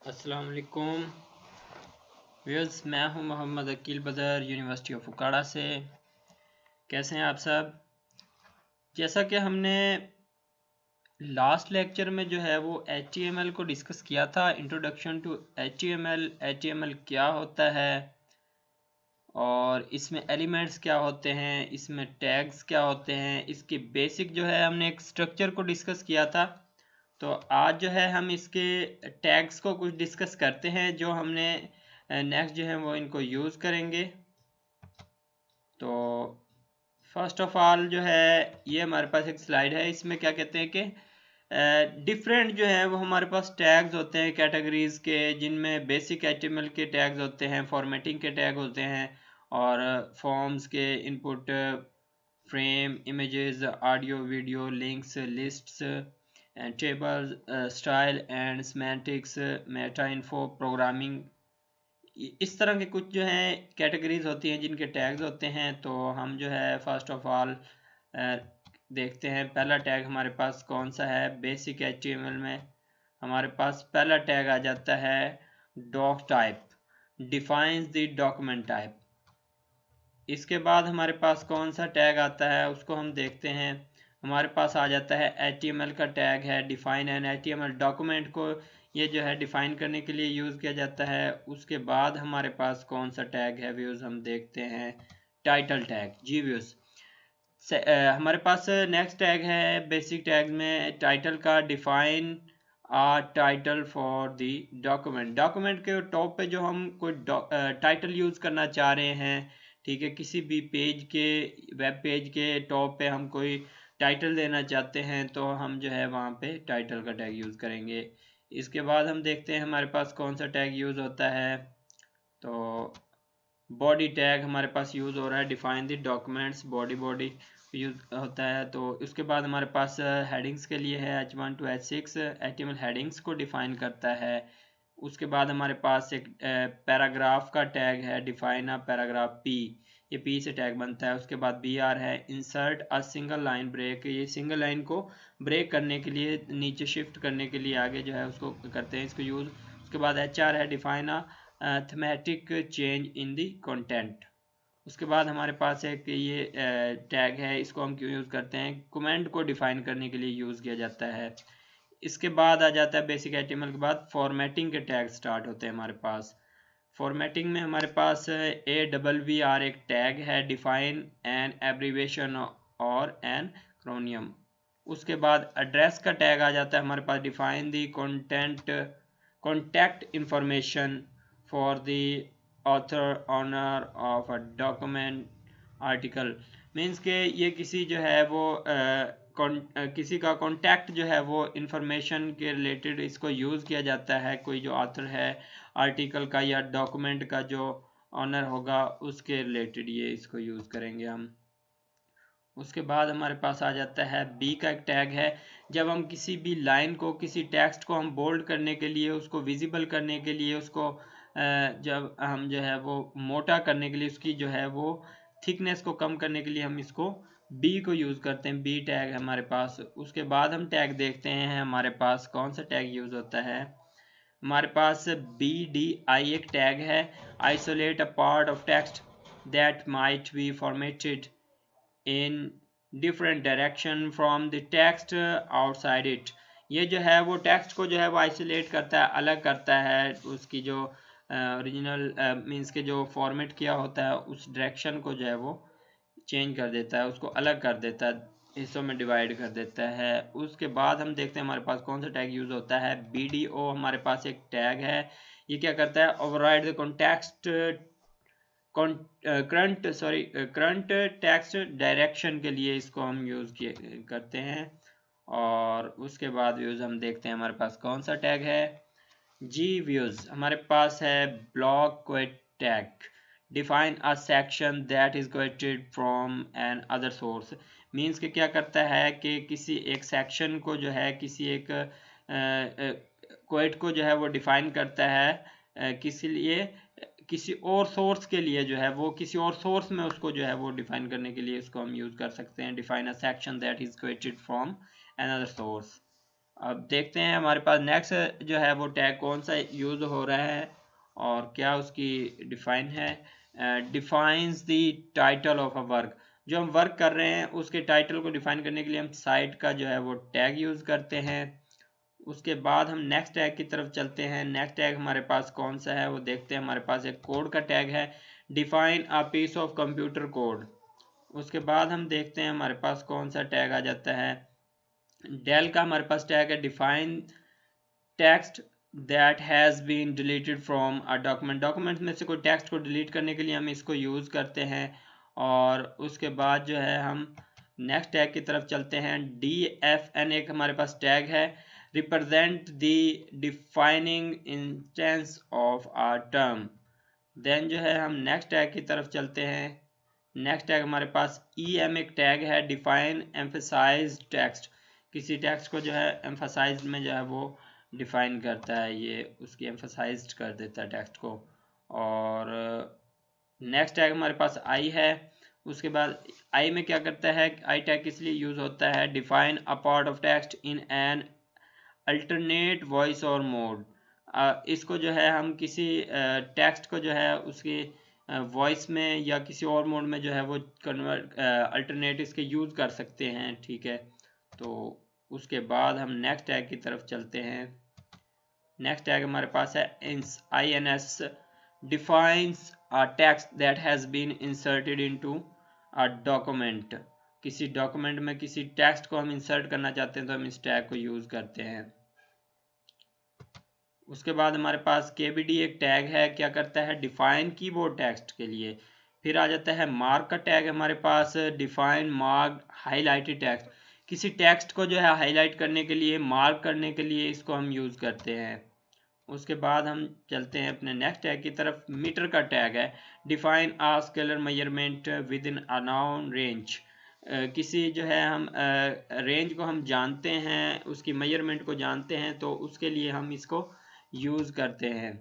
अस्सलाम वालेकुम व्यूअर्स, मैं हूं मोहम्मद अकील बदर यूनिवर्सिटी ऑफ उकाड़ा से। कैसे हैं आप सब? जैसा कि हमने लास्ट लेक्चर में जो है वो HTML को डिस्कस किया था, इंट्रोडक्शन टू HTML क्या होता है और इसमें एलिमेंट्स क्या होते हैं, इसमें टैग्स क्या होते हैं, इसकी बेसिक जो है हमने एक स्ट्रक्चर को डिस्कस किया था। तो आज जो है हम इसके टैग्स को कुछ डिस्कस करते हैं जो हमने नेक्स्ट जो है वो इनको यूज़ करेंगे। तो फर्स्ट ऑफ ऑल जो है ये हमारे पास एक स्लाइड है, इसमें क्या कहते हैं कि डिफरेंट जो है वो हमारे पास टैग्स होते हैं कैटेगरीज के, जिनमें बेसिक HTML के टैग्स होते हैं, फॉर्मेटिंग के टैग होते हैं और फॉर्म्स के input, frame, images, audio, video, links, lists, table, style and semantics, Meta info, programming, इस तरह के कुछ जो है कैटेगरीज होती हैं जिनके टैग्स होते हैं। तो हम जो है फर्स्ट ऑफ ऑल देखते हैं पहला टैग हमारे पास कौन सा है। बेसिक HTML में हमारे पास पहला टैग आ जाता है doc type, defines the document type. इसके बाद हमारे पास कौन सा टैग आता है उसको हम देखते हैं। हमारे पास आ जाता है HTML का टैग है डिफाइन एन HTML डॉक्यूमेंट को, ये जो है डिफाइन करने के लिए यूज़ किया जाता है। उसके बाद हमारे पास कौन सा टैग है व्यूज़ हम देखते हैं, टाइटल टैग, जी व्यूज़। हमारे पास नेक्स्ट टैग है बेसिक टैग में टाइटल का, define a title for the document. Document के टॉप पे जो हम कोई टाइटल यूज़ करना चाह रहे हैं, ठीक है, किसी भी पेज के, वेब पेज के टॉप पे हम कोई टाइटल देना चाहते हैं तो हम जो है वहाँ पे टाइटल का टैग यूज़ करेंगे। इसके बाद हम देखते हैं हमारे पास कौन सा टैग यूज़ होता है। तो बॉडी टैग हमारे पास यूज़ हो रहा है, define the documents, body use होता है। तो उसके बाद हमारे पास हेडिंग्स के लिए है H1 to H6, HTML headings को डिफाइन करता है। उसके बाद हमारे पास एक पैराग्राफ का टैग है, डिफाइन अ पैराग्राफ P, ये P से टैग बनता है। उसके बाद BR है, insert a single line break, ये सिंगल लाइन को ब्रेक करने के लिए, नीचे शिफ्ट करने के लिए आगे जो है उसको करते हैं इसको यूज़। उसके बाद HR है, define a thematic change in the content. उसके बाद हमारे पास एक ये टैग है, इसको हम क्यों यूज़ करते हैं, कमेंट को डिफाइन करने के लिए यूज़ किया जाता है। इसके बाद आ जाता है बेसिक HTML के बाद फॉर्मेटिंग के टैग स्टार्ट होते हैं हमारे पास। फॉर्मेटिंग में हमारे पास AWR एक टैग है, डिफाइन एन एब्रीवेशन और एन एक्रोनियम। उसके बाद एड्रेस का टैग आ जाता है हमारे पास, define the contact information for the author owner of a document article. Means के ये किसी जो है वो किसी का कॉन्टैक्ट जो है वो इंफॉर्मेशन के रिलेटेड इसको यूज़ किया जाता है। कोई जो ऑथर है आर्टिकल का या डॉक्यूमेंट का जो ऑनर होगा उसके रिलेटेड ये इसको यूज़ करेंगे हम। उसके बाद हमारे पास आ जाता है बी का एक टैग है, जब हम किसी भी लाइन को, किसी टेक्स्ट को हम बोल्ड करने के लिए, उसको विजिबल करने के लिए, उसको जब हम जो है वो मोटा करने के लिए, उसकी जो है वो थिकनेस को कम करने के लिए हम इसको बी को यूज़ करते हैं, बी टैग है हमारे पास। उसके बाद हम टैग देखते हैं हमारे पास कौन सा टैग यूज़ होता है। हमारे पास BDI एक टैग है, isolate a part of text that might be formatted in different direction from the text outside it. ये जो है वो टेक्स्ट को जो है वो आइसोलेट करता है, अलग करता है, उसकी जो ओरिजिनल मीन्स के जो फॉर्मेट किया होता है उस डायरेक्शन को जो है वो चेंज कर देता है, उसको अलग कर देता है, हिस्सों में डिवाइड कर देता है। उसके बाद हम देखते हैं हमारे पास कौन सा टैग यूज़ होता है। BDO हमारे पास एक टैग है, ये क्या करता है, override the context current text direction के लिए इसको हम यूज़ करते हैं। और उसके बाद व्यूज़ हम देखते हैं हमारे पास कौन सा टैग है। जी व्यूज़ हमारे पास है block quote tag, define a section that is quoted from an other source. Means के क्या करता है कि किसी एक सेक्शन को जो है, किसी एक क्वेट को जो है वो डिफाइन करता है किसी लिए, किसी और सोर्स के लिए जो है वो, किसी और सोर्स में उसको जो है वो डिफाइन करने के लिए इसको हम यूज़ कर सकते हैं, define a section that is quoted from another source. अब देखते हैं हमारे पास नेक्स्ट जो है वो टैग कौन सा यूज़ हो रहा है और क्या उसकी डिफाइन है। Defines the title of a work, जो हम वर्क कर रहे हैं उसके टाइटल को डिफाइन करने के लिए हम साइट का जो है वो टैग यूज़ करते हैं। उसके बाद हम नेक्स्ट टैग की तरफ चलते हैं। नेक्स्ट टैग हमारे पास कौन सा है वो देखते हैं। हमारे पास एक कोड का टैग है, define a piece of computer code. उसके बाद हम देखते हैं हमारे पास कौन सा टैग आ जाता है। डेल का हमारे पास टैग है, define text that has been deleted from a document. Document में से कोई टेक्स्ट को डिलीट करने के लिए हम इसको यूज़ करते हैं। और उसके बाद जो है हम नेक्स्ट टैग की तरफ चलते हैं। DFN एक हमारे पास टैग है, represent the defining instance of a term. Then जो है हम नेक्स्ट टैग की तरफ चलते हैं। नेक्स्ट टैग हमारे पास EM एक टैग है, डिफाइन एम्फसाइज टेक्स्ट। किसी टेक्स्ट को जो है एम्फसाइज में जो है वो डिफाइन करता है, ये उसकी एम्फसाइज कर देता है टेक्स्ट को। और नेक्स्ट टैग हमारे पास आई है। उसके बाद आई में क्या करता है, आई टैग किस लिए यूज़ होता है, define a part of text in an alternate voice और मोड। इसको जो है हम किसी टेक्स्ट को जो है उसकी वॉइस में या किसी और मोड में जो है वो कन्वर्ट अल्टरनेट इसके यूज़ कर सकते हैं, ठीक है। तो उसके बाद हम नेक्स्ट टैग की तरफ चलते हैं। नेक्स्ट टैग हमारे पास है INS, defines a text that has been inserted into a document. किसी डॉक्यूमेंट में किसी टेक्स्ट को हम इंसर्ट करना चाहते हैं तो हम इस टैग को यूज़ करते हैं। उसके बाद हमारे पास KBD एक टैग है, क्या करता है, डिफाइन कीबोर्ड टेक्स्ट के लिए। फिर आ जाता है मार्क का टैग हमारे पास, डिफाइन मार्क हाईलाइटेड टेक्स्ट। किसी टेक्स्ट को जो है हाईलाइट करने के लिए, मार्क करने के लिए इसको हम यूज़ करते हैं। उसके बाद हम चलते हैं अपने नेक्स्ट टैग की तरफ। मीटर का टैग है, define a scalar measurement within a known range. किसी जो है हम रेंज को हम जानते हैं, उसकी मेजरमेंट को जानते हैं, तो उसके लिए हम इसको यूज़ करते हैं।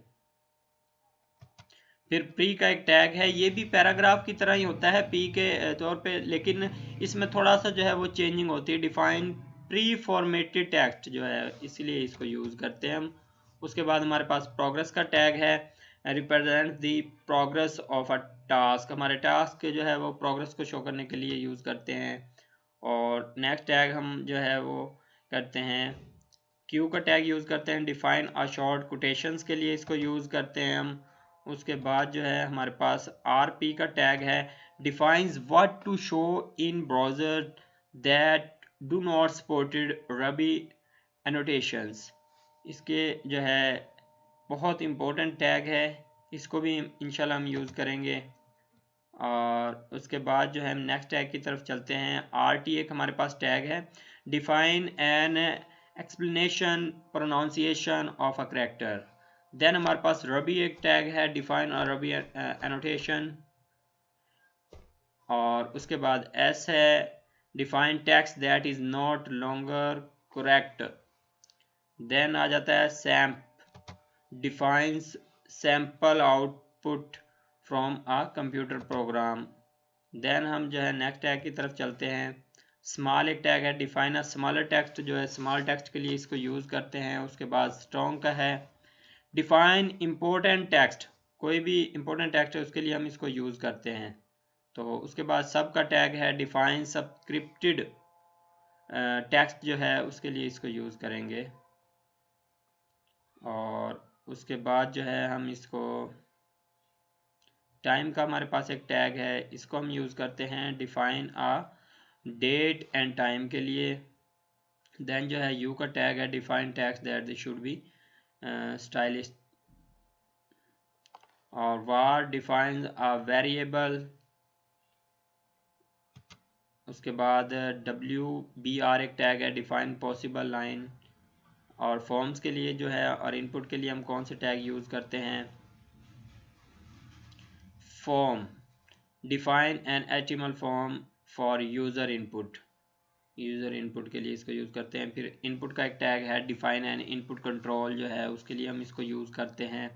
फिर प्री का एक टैग है, ये भी पैराग्राफ की तरह ही होता है पी के तौर पे, लेकिन इसमें थोड़ा सा जो है वो चेंजिंग होती है। डिफाइन प्री फॉर्मेटेड टेक्स्ट जो है, इसलिए इसको यूज़ करते हैं हम। उसके बाद हमारे पास प्रोग्रेस का टैग है, represent the progress of a task. हमारे टास्क जो है वो प्रोग्रेस को शो करने के लिए यूज़ करते हैं। और नेक्स्ट टैग हम जो है वो करते हैं, क्यू का टैग यूज़ करते हैं, डिफाइन अ शॉर्ट कोटेशंस के लिए इसको यूज़ करते हैं हम। उसके बाद जो है हमारे पास RP का टैग है, defines what to show in browsers that do not supported ruby annotations. इसके जो है बहुत इम्पोर्टेंट टैग है, इसको भी इंशाल्लाह हम यूज़ करेंगे। और उसके बाद जो है हम नेक्स्ट टैग की तरफ चलते हैं। RT एक हमारे पास टैग है, define an explanation pronunciation of a character. Then हमारे पास रबी एक टैग है, डिफाइन और रबी एनोटेशन। और उसके बाद S है, define text that is not longer correct. Then आ जाता है samp, defines sample output from a computer program. Then हम जो है नेक्स्ट टैग की तरफ चलते हैं। स्मॉल एक टैग है, डिफाइन अ स्मॉलर टेक्स्ट, जो है स्मॉल टेक्स्ट के लिए इसको यूज़ करते हैं। उसके बाद स्ट्रॉन्ग का है, डिफाइन इम्पोर्टेंट टेक्स्ट, कोई भी इम्पोर्टेंट टेक्स्ट है उसके लिए हम इसको यूज़ करते हैं। तो उसके बाद सब का टैग है, डिफाइन सबस्क्रिप्टेड टेक्स्ट जो है उसके लिए इसको यूज़ करेंगे। और उसके बाद जो है हम इसको टाइम का हमारे पास एक टैग है, इसको हम यूज़ करते हैं define a date and time के लिए। देन जो है यू का टैग है, define text that they should be stylish. और वार डिफाइन अ वेरिएबल। उसके बाद WBR एक टैग है, डिफाइन पॉसिबल लाइन। और फॉर्म्स के लिए जो है और इनपुट के लिए हम कौन से टैग यूज़ करते हैं, form, define an HTML form for user input. User input के लिए इसको यूज़ करते हैं। फिर इनपुट का एक टैग है, डिफाइन एन इनपुट कंट्रोल, जो है उसके लिए हम इसको यूज़ करते हैं।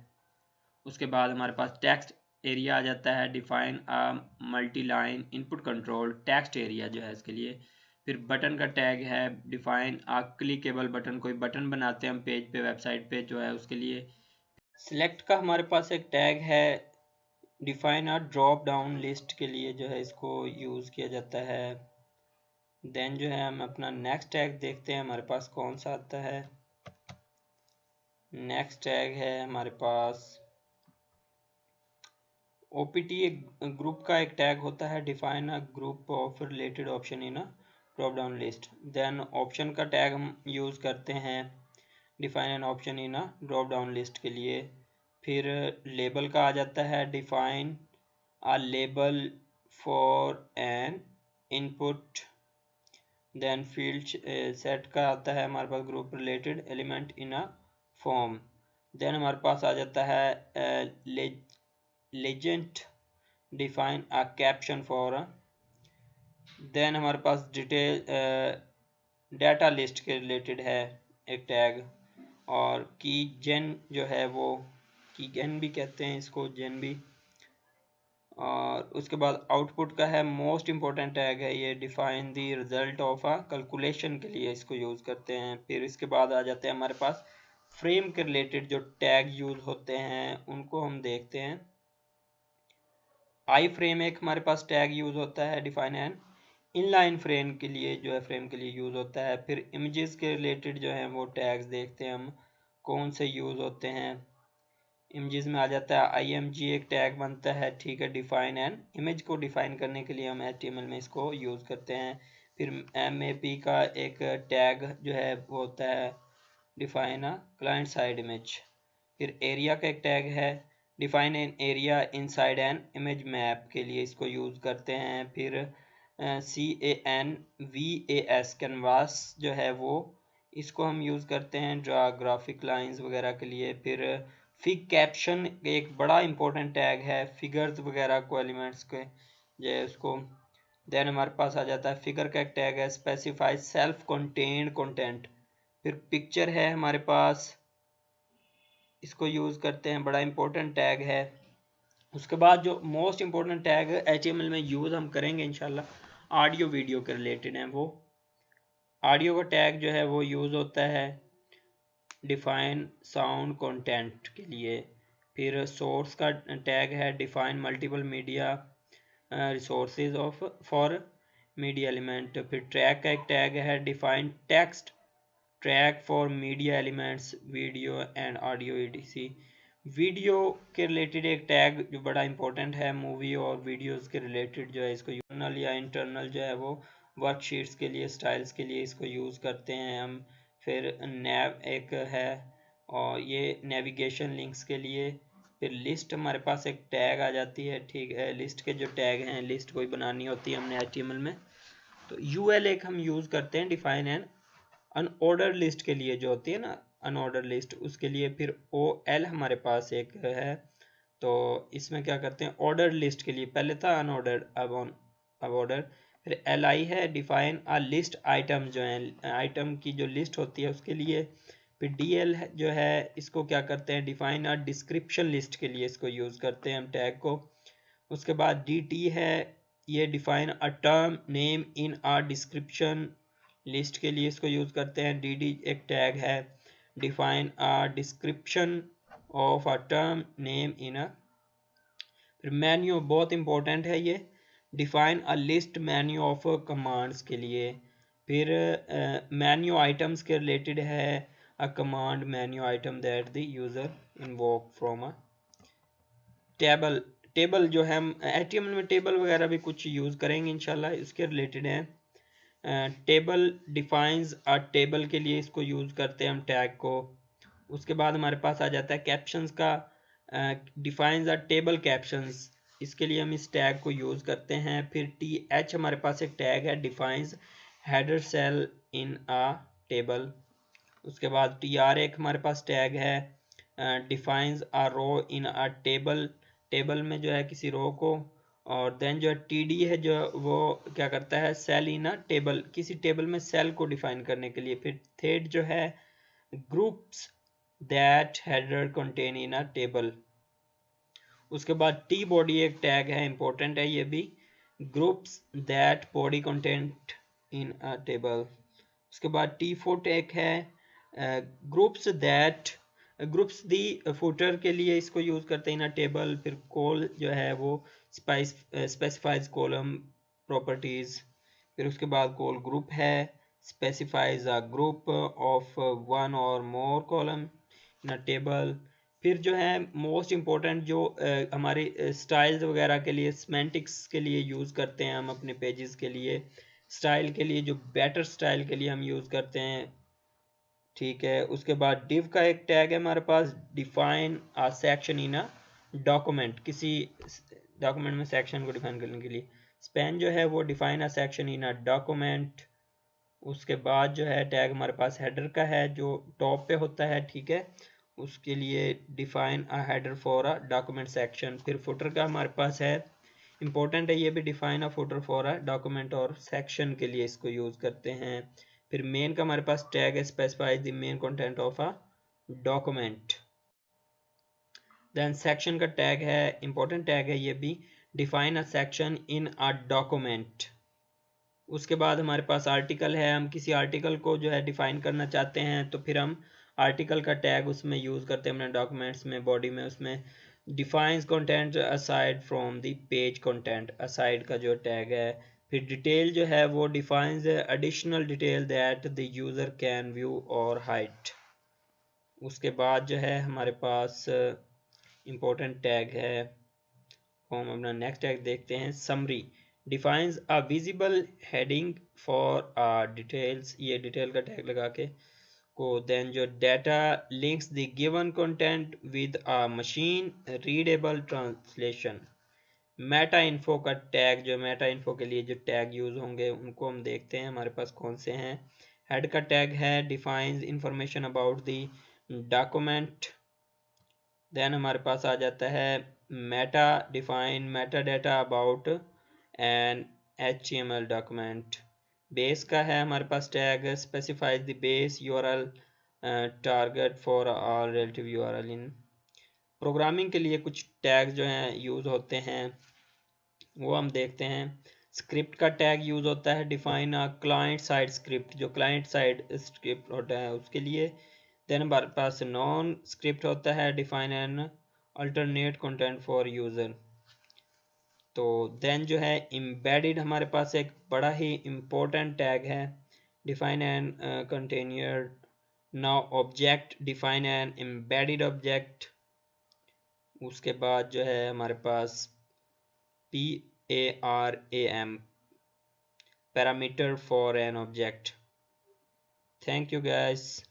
उसके बाद हमारे पास टेक्स्ट एरिया आ जाता है, define a multi line input control text area जो है इसके लिए फिर बटन का टैग है डिफाइन आ क्लिकेबल बटन, कोई बटन बनाते हैं हम पेज पे, वेबसाइट पे जो है उसके लिए। सिलेक्ट का हमारे पास एक टैग है डिफाइन आ ड्रॉप डाउन लिस्ट के लिए जो है इसको यूज़ किया जाता है। देन जो है हम अपना नेक्स्ट टैग देखते हैं हमारे पास कौन सा आता है। नेक्स्ट टैग है हमारे पास ओपीटी, एक ग्रुप का एक टैग होता है define a group of related option in a drop down list. Then option का टैग हम यूज़ करते हैं define an option in a drop down list के लिए। फिर लेबल का आ जाता है define a label for an input. Then field set का आता है हमारे पास group related element in a form. Then हमारे पास आ जाता है legend define a caption for. Then हमारे पास डिटेल डाटा लिस्ट के रिलेटेड है एक टैग, और की जेन जो है वो की जेन भी कहते हैं इसको, जेन भी। और उसके बाद आउटपुट का है मोस्ट इम्पोर्टेंट टैग है ये define the result of a calculation के लिए इसको यूज़ करते हैं। फिर इसके बाद आ जाते हैं हमारे पास फ्रेम के रिलेटेड जो टैग यूज़ होते हैं उनको हम देखते हैं। आई फ्रेम एक हमारे पास टैग यूज़ होता है डिफाइन एन इनलाइन फ्रेम के लिए जो है फ्रेम के लिए यूज़ होता है। फिर इमेजेस के रिलेटेड जो है वो टैग्स देखते हैं हम कौन से यूज़ होते हैं। इमेजेस में आ जाता है IMG एक टैग बनता है, ठीक है, डिफाइन एन इमेज को डिफाइन करने के लिए हम HTML में इसको यूज़ करते हैं। फिर MAP का एक टैग जो है वो होता है define a client side image. फिर एरिया का एक टैग है define an area inside an image map के लिए इसको यूज़ करते हैं। फिर CANVAS कैनवास जो है वो इसको हम यूज़ करते हैं ग्राफिक लाइंस वगैरह के लिए। फिर फिग कैप्शन एक बड़ा इंपॉर्टेंट टैग है फिगर्स वगैरह को एलिमेंट्स के जो है उसको। देन हमारे पास आ जाता है फिगर का एक टैग है स्पेसिफाई सेल्फ कंटेन्ड कंटेंट। फिर पिक्चर है हमारे पास, इसको यूज़ करते हैं, बड़ा इंपॉर्टेंट टैग है। उसके बाद जो मोस्ट इंपॉर्टेंट टैग HTML में यूज़ हम करेंगे इंशाल्लाह ऑडियो वीडियो के रिलेटेड हैं, वो ऑडियो का टैग जो है वो यूज़ होता है डिफाइन साउंड कंटेंट के लिए। फिर सोर्स का टैग है define multiple media resources of for media element. फिर ट्रैक का एक टैग है define text track for media elements video and audio ETC। Video के रिलेटेड एक टैग जो बड़ा इंपॉर्टेंट है मूवी और वीडियोस के रिलेटेड जो है इसको एक्सटर्नल या इंटरनल जो है वो वर्कशीट्स के लिए स्टाइल्स के लिए इसको यूज़ करते हैं हम। फिर नैव एक है और ये नेविगेशन लिंक्स के लिए। फिर लिस्ट हमारे पास एक टैग आ जाती है, ठीक है, लिस्ट के जो टैग हैं लिस्ट कोई बनानी होती है हमने HTML में तो UL एक हम यूज़ करते हैं डिफाइन एन अनऑर्डर लिस्ट के लिए जो होती है ना अनऑर्डर लिस्ट उसके लिए। फिर OL हमारे पास एक है तो इसमें क्या करते हैं ऑर्डर लिस्ट के लिए, पहले था अनऑर्डर अब ऑर्डर। फिर LI है डिफाइन अ लिस्ट आइटम जो है आइटम की जो लिस्ट होती है उसके लिए। फिर DL जो है इसको क्या करते हैं डिफाइन अ डिस्क्रिप्शन लिस्ट के लिए इसको यूज़ करते हैं हम टैग को। उसके बाद DT है ये define a term name in a description list के लिए इसको यूज़ करते हैं। DD एक टैग है define a description of a term name in a. फिर मेन्यू बहुत इंपॉर्टेंट है ये define a list menu of commands के लिए। फिर मेन्यू आइटम्स के रिलेटेड है a command menu item that the user invoke from a table. Table जो है हम HTML में टेबल वगैरह भी कुछ यूज़ करेंगे इंशाल्लाह, इसके रिलेटेड है। टेबल डिफाइंस अ टेबल के लिए इसको यूज़ करते हैं हम टैग को। उसके बाद हमारे पास आ जाता है कैप्शंस का डिफाइंस अ टेबल कैप्शंस, इसके लिए हम इस टैग को यूज़ करते हैं। फिर TH हमारे पास एक टैग है defines header cell in a table. उसके बाद TR एक हमारे पास टैग है defines a row in a table, table में जो है किसी रो को। और देन जो TD है जो वो क्या करता है सेल इन अ टेबल, किसी टेबल में सेल को डिफाइन करने के लिए। फिर थेड जो है groups that header contain in a table. उसके बाद T बॉडी एक टैग है इंपॉर्टेंट है ये भी, groups that body content in a table. उसके बाद T4 टैग है groups that, groups the footer के लिए इसको यूज़ करते हैं इन अ टेबल। फिर कॉल जो है वो स्पेसिफाइज कॉलम प्रॉपर्टीज़। फिर उसके बाद कॉल ग्रुप है specifies a group of one और मोर कॉलम इन अ टेबल। फिर जो है मोस्ट इम्पोर्टेंट जो हमारी स्टाइल्स वगैरह के लिए, सिमेंटिक्स के लिए यूज़ करते हैं हम अपने पेजेस के लिए, स्टाइल के लिए, जो बेटर स्टाइल के लिए हम यूज़ करते हैं, ठीक है। उसके बाद डिव का एक टैग है हमारे पास, define a section in a document, किसी डॉक्यूमेंट में सेक्शन को डिफाइन करने के लिए। स्पैन जो है वो define a section in a document. उसके बाद जो है टैग हमारे पास हेडर का है जो टॉप पे होता है, ठीक है, उसके लिए define a header for a document section. फिर फुटर का हमारे पास है, इंपॉर्टेंट है ये भी, define a footer for a document और सेक्शन के लिए इसको यूज़ करते हैं। फिर मेन का हमारे पास टैग है specify the main content of a document. Then section का टैग है, इंपॉर्टेंट टैग है ये भी, define a section in a document. उसके बाद हमारे पास आर्टिकल है, हम किसी आर्टिकल को जो है डिफाइन करना चाहते हैं तो फिर हम आर्टिकल का टैग उसमें यूज़ करते हैं अपने डॉक्यूमेंट्स में, बॉडी में, उसमें defines content aside from the page content, aside का जो टैग है। फिर डिटेल जो है वो defines additional detail that the user can view और हाइड। उसके बाद जो है हमारे पास इम्पोर्टेंट टैग है, हम अपना नेक्स्ट टैग देखते हैं, summary defines a visible heading for details, ये डिटेल का टैग लगा के को। देन जो data links the given content with a machine readable translation. Meta info का टैग, जो मेटा इन्फो के लिए जो टैग यूज होंगे उनको हम देखते हैं हमारे पास कौन से हैं। हेड का टैग है defines information about the document. Then हमारे पास आ जाता है meta, define meta data about an HTML document. Base का है हमारे पास tag, specifies the base URL target for all relative URL। इन प्रोग्रामिंग के लिए कुछ टैग जो हैं यूज़ होते हैं वो हम देखते हैं। स्क्रिप्ट का टैग यूज़ होता है, define a client side script, जो क्लाइंट साइड स्क्रिप्ट होता है उसके लिए। देन हमारे पास नॉन स्क्रिप्ट होता है, define an alternate content for user. तो देन जो है एम्बेडेड हमारे पास एक बड़ा ही इम्पोर्टेंट टैग है, define an container now object, define an embedded object. उसके बाद जो है हमारे पास PARAM, parameter for an object. Thank you guys.